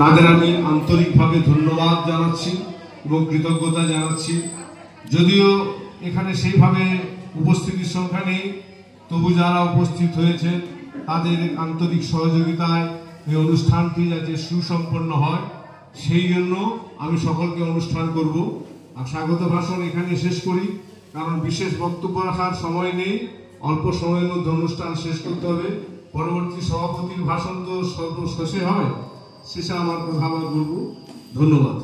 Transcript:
তাদের আমি আন্তরিকভাবে ধন্যবাদ জানাচ্ছি এবং কৃতজ্ঞতা জানাচ্ছি। যদিও এখানে সেইভাবে উপস্থিতির সংখ্যা নেই, তবু যারা উপস্থিত হয়েছেন তাদের আন্তরিক সহযোগিতায় এই অনুষ্ঠানটি যাতে সুসম্পন্ন হয় সেই জন্য আমি সকলকে অনুষ্ঠান করব। আর স্বাগত ভাষণ এখানে শেষ করি, কারণ বিশেষ বক্তব্য রাখার সময় নেই, অল্প সময়ের মধ্যে অনুষ্ঠান শেষ করতে হবে। পরবর্তী সভাপতির ভাষণ তো সর্বশেষে হবে, শেষে আমার কথা বলবো। ধন্যবাদ।